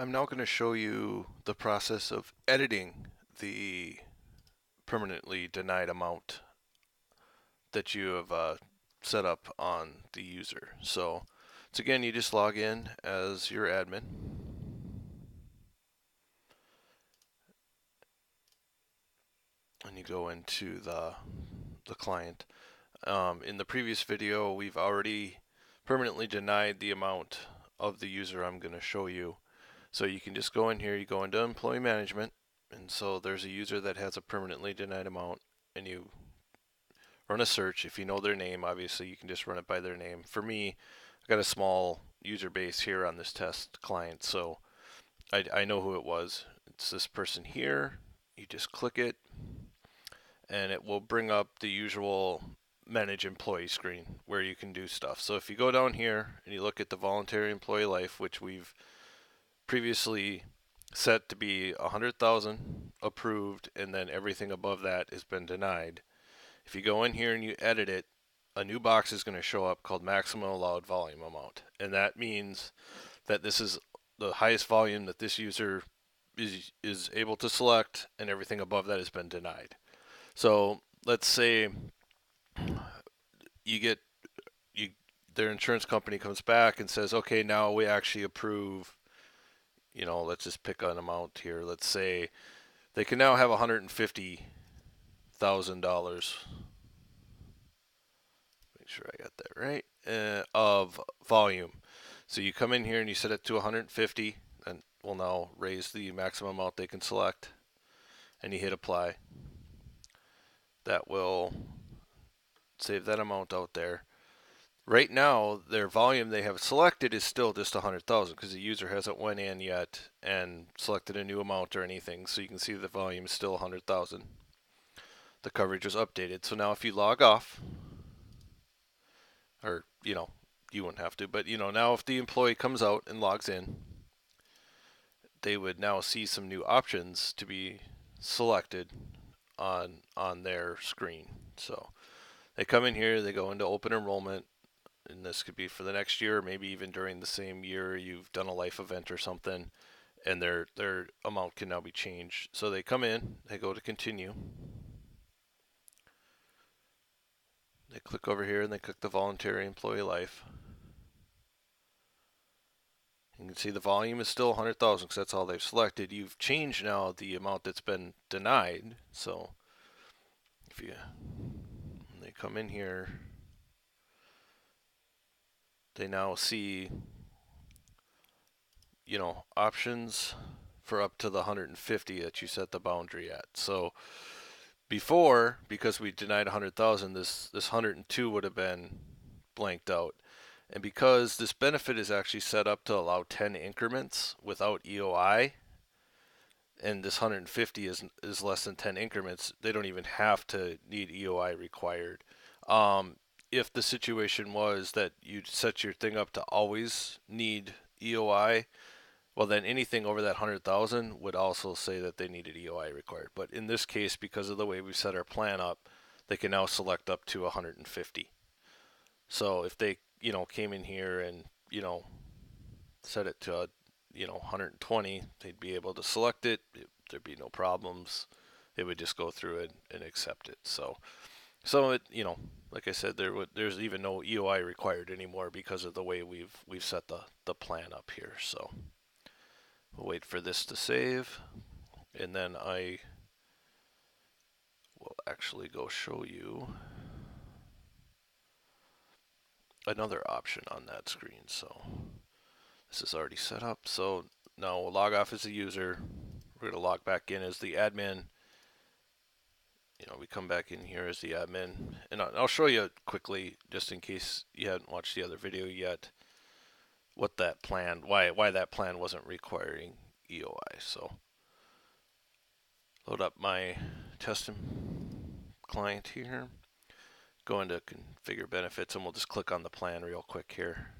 I'm now going to show you the process of editing the permanently denied amount that you have set up on the user. So again, you just log in as your admin. And you go into the client. In the previous video, we've already permanently denied the amount of the user I'm going to show you. So you can just go in here, you go into Employee Management, and so there's a user that has a permanently denied amount, and you run a search. If you know their name, obviously you can just run it by their name. For me, I've got a small user base here on this test client, so I know who it was. It's this person here. You just click it, and it will bring up the usual manage employee screen where you can do stuff. So if you go down here and you look at the voluntary employee life, which we've previously set to be 100,000 approved, and then everything above that has been denied. If you go in here and you edit it, a new box is going to show up called maximum allowed volume amount, and that means that this is the highest volume that this user is able to select, and everything above that has been denied. So let's say you get their insurance company comes back and says, okay, now we actually approve, let's just pick an amount here. Let's say they can now have $150,000. Make sure I got that right. Of volume. So you come in here and you set it to 150, and we'll now raise the maximum amount they can select, and you hit apply. That will save that amount out there. Right now, their volume they have selected is still just 100,000 because the user hasn't went in yet and selected a new amount or anything. So you can see the volume is still 100,000. The coverage was updated. So now if you log off, or you wouldn't have to, but now if the employee comes out and logs in, they would now see some new options to be selected on their screen. So they come in here, they go into open enrollment, and this could be for the next year, or maybe even during the same year you've done a life event or something, and their amount can now be changed. So they come in, they go to continue, they click over here and they click the voluntary employee life. You can see the volume is still 100,000 because that's all they've selected. You've changed now the amount that's been denied. So if they come in here, they now see options for up to the 150 that you set the boundary at. So before, because we denied 100,000, this 102 would have been blanked out. And because this benefit is actually set up to allow 10 increments without EOI, and this 150 is less than 10 increments, they don't even have to need EOI required. If the situation was that you set your thing up to always need EOI, well, then anything over that 100,000 would also say that they needed EOI required. But in this case, because of the way we set our plan up, they can now select up to 150. So if they, came in here and, set it to, 120, they'd be able to select it. There'd be no problems. It would just go through it and accept it. So it, like I said, there's even no EOI required anymore because of the way we've set the plan up here. So we'll wait for this to save, and then I will actually go show you another option on that screen. So this is already set up. So now we'll log off as a user. We're going to log back in as the admin. We come back in here as the admin, and I'll show you quickly, just in case you hadn't watched the other video yet, what that plan, why that plan wasn't requiring EOI. So load up my test client here, go into configure benefits, and we'll just click on the plan real quick here.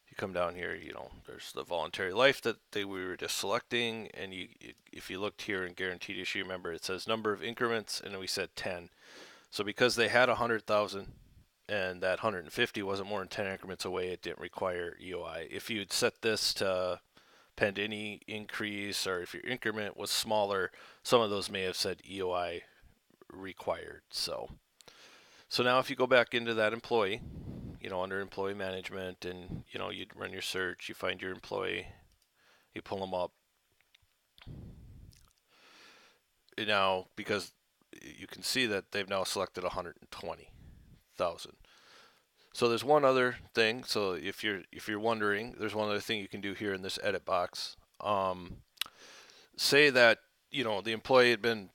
You come down here, there's the voluntary life that we were just selecting, and if you looked here in guaranteed issue, remember it says number of increments, and we said 10. So because they had 100,000, and that 150 wasn't more than 10 increments away, it didn't require EOI. If you'd set this to pend any increase, or if your increment was smaller, some of those may have said EOI required. So now if you go back into that employee, under employee management, and you run your search, you find your employee, you pull them up. Now, because you can see that they've now selected 120,000. So there's one other thing. So if you're wondering, there's one other thing you can do here in this edit box. Say that the employee had been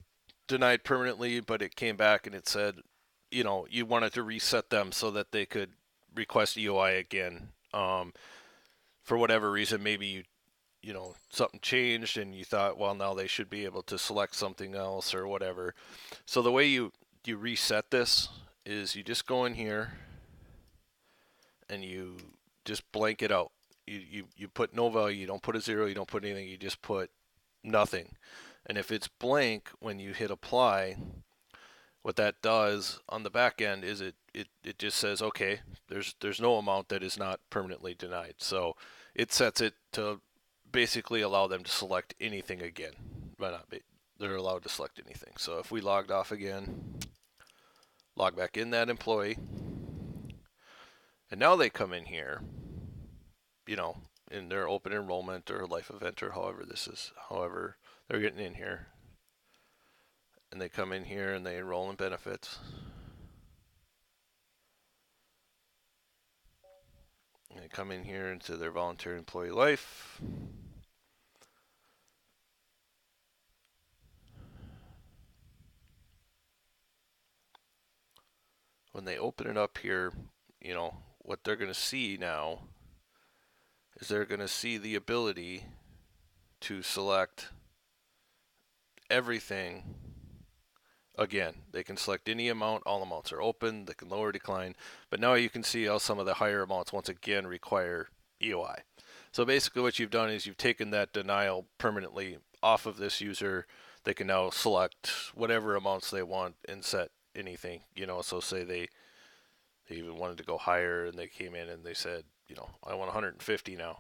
denied permanently, but it came back and it said, you wanted to reset them so that they could request EOI again. For whatever reason, maybe something changed and you thought, well, now they should be able to select something else or whatever. So the way you reset this is you just go in here and you just blank it out. You put no value, you don't put a 0, you don't put anything, you just put nothing. And if it's blank when you hit apply, what that does on the back end is it just says, okay, there's no amount that is not permanently denied. So it sets it to basically allow them to select anything again. But not, they're allowed to select anything. So if we logged off again, log back in that employee, and now they come in here, in their open enrollment or life event or however they're getting in here, and they come in here and they enroll in benefits. And they come in here into their voluntary employee life. When they open it up here, what they're going to see now is they're going to see the ability to select everything again. They can select any amount, all amounts are open, they can lower, decline, but now you can see how some of the higher amounts once again require EOI. So basically what you've done is you've taken that denial permanently off of this user. They can now select whatever amounts they want and set anything, so say they even wanted to go higher and they came in and they said, I want 150 now,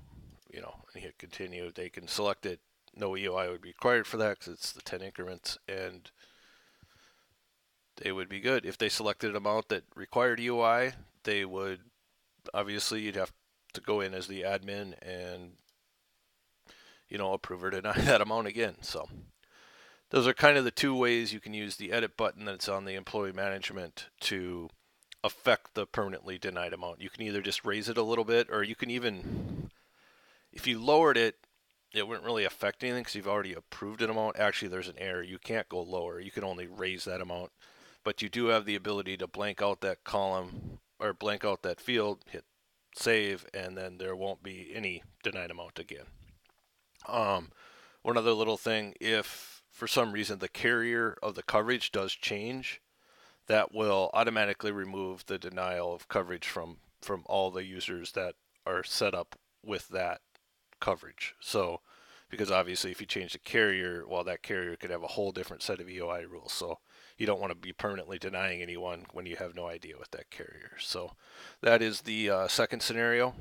and hit continue. They can select it. No EOI would be required for that because it's the 10 increments, and they would be good. If they selected an amount that required EOI, they would, obviously, you'd have to go in as the admin and, approve or deny that amount again. So those are kind of the two ways you can use the edit button that's on the employee management to affect the permanently denied amount. You can either just raise it a little bit, or you can even, if you lowered it, it wouldn't really affect anything because you've already approved an amount. Actually, there's an error. You can't go lower. You can only raise that amount. But you do have the ability to blank out that column or blank out that field, hit save, and then there won't be any denied amount again. One other little thing, if for some reason the carrier of the coverage does change, that will automatically remove the denial of coverage from all the users that are set up with that coverage. So, because obviously if you change the carrier, well, that carrier could have a whole different set of EOI rules. So you don't want to be permanently denying anyone when you have no idea with that carrier. So that is the second scenario.